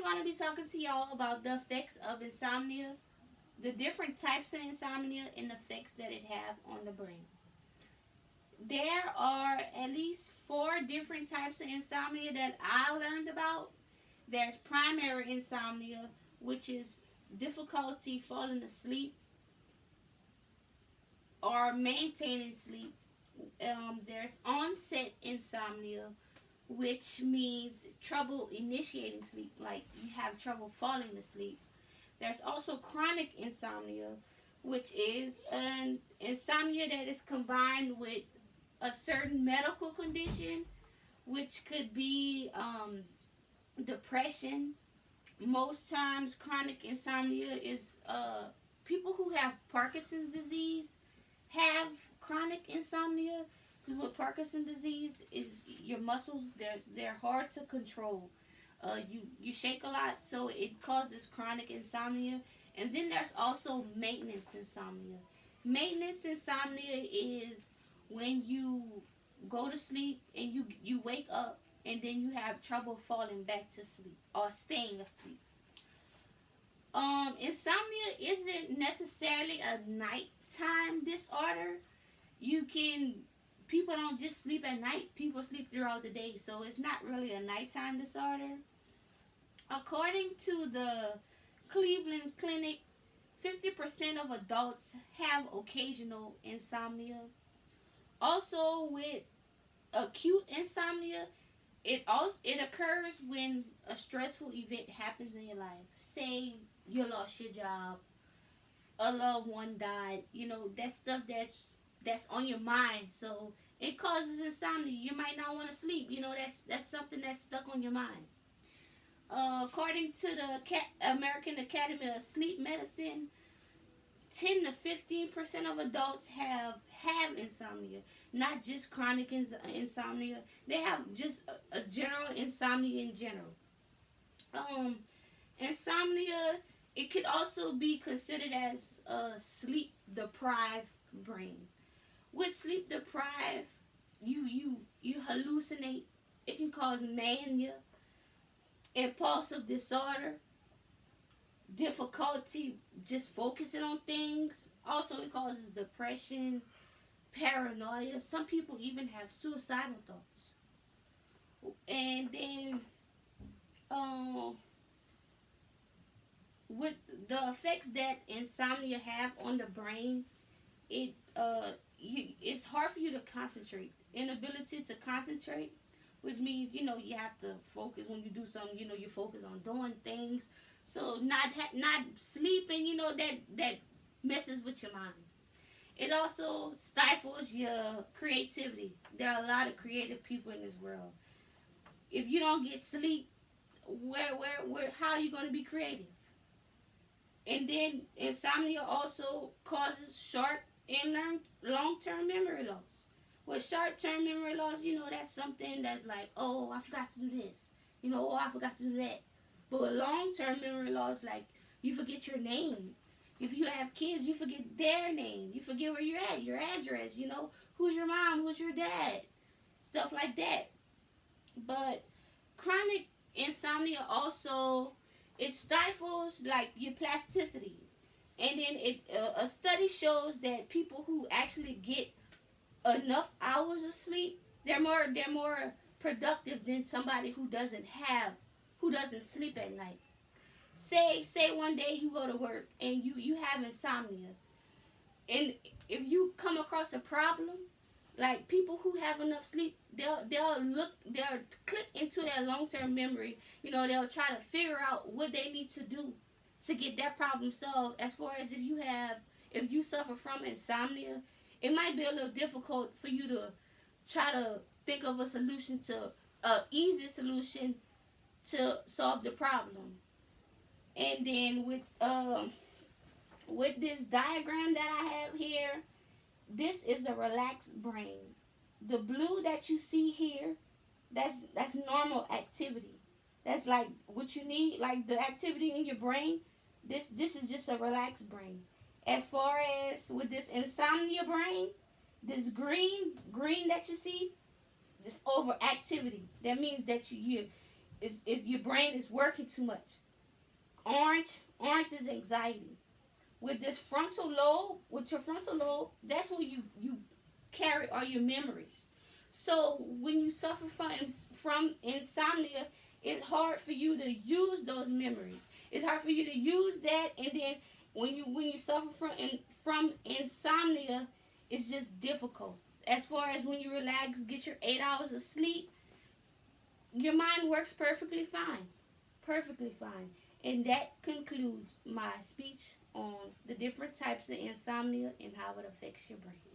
I'm going to be talking to y'all about the effects of insomnia, the different types of insomnia, and the effects that it have on the brain. There are at least four different types of insomnia that I learned about. There's primary insomnia, which is difficulty falling asleep or maintaining sleep. There's onset insomnia, which means trouble initiating sleep, like you have trouble falling asleep. There's also chronic insomnia, which is an insomnia that is combined with a certain medical condition, which could be depression. Most times, chronic insomnia is people who have Parkinson's disease have chronic insomnia, because with Parkinson's disease is your muscles, they're hard to control. You shake a lot, so it causes chronic insomnia. And then there's also maintenance insomnia. Maintenance insomnia is when you go to sleep and you wake up and then you have trouble falling back to sleep or staying asleep. Insomnia isn't necessarily a nighttime disorder. You can People don't just sleep at night. People sleep throughout the day, so it's not really a nighttime disorder. According to the Cleveland Clinic, 50% of adults have occasional insomnia. Also, with acute insomnia, it occurs when a stressful event happens in your life. Say you lost your job, a loved one died. That stuff that's on your mind. So it causes insomnia. You might not want to sleep. That's something that's stuck on your mind. According to the American Academy of Sleep Medicine, 10 to 15% of adults have insomnia, not just chronic insomnia. They have just a general insomnia in general. Insomnia, it could also be considered as a sleep deprived brain. With sleep deprived, you hallucinate. It can cause mania, impulsive disorder, difficulty just focusing on things. Also, it causes depression, paranoia. Some people even have suicidal thoughts. And then, with the effects that insomnia have on the brain, it's hard for you to concentrate. Inability to concentrate, which means you have to focus when you do something. You focus on doing things. So not sleeping, that messes with your mind. It also stifles your creativity. There are a lot of creative people in this world. If you don't get sleep, how are you going to be creative? And then insomnia also causes short and long-term memory loss. With short-term memory loss, that's something that's like, oh, I forgot to do this. Oh, I forgot to do that. But with long-term memory loss, like, you forget your name. If you have kids, you forget their name. You forget where you're at, your address, who's your mom, who's your dad, stuff like that. But chronic insomnia also, it stifles, like, your plasticity. And then a study shows that people who actually get enough hours of sleep, they're more productive than somebody who doesn't sleep at night. Say one day you go to work and you have insomnia, and if you come across a problem, like people who have enough sleep, they'll click into their long-term memory. They'll try to figure out what they need to do to get that problem solved. As far as if you suffer from insomnia, it might be a little difficult for you to try to think of a easy solution to solve the problem. And then with this diagram that I have here, this is a relaxed brain. The blue that you see here, that's normal activity. That's like what you need, like the activity in your brain. This is just a relaxed brain. As far as with this insomnia brain, this green that you see, this overactivity. That means that is your brain is working too much. Orange is anxiety. With this frontal lobe, with your frontal lobe, that's where you carry all your memories. So when you suffer from insomnia, it's hard for you to use those memories. It's hard for you to use that, and then when you suffer from insomnia, it's just difficult. As far as when you relax, get your 8 hours of sleep, your mind works perfectly fine. And that concludes my speech on the different types of insomnia and how it affects your brain.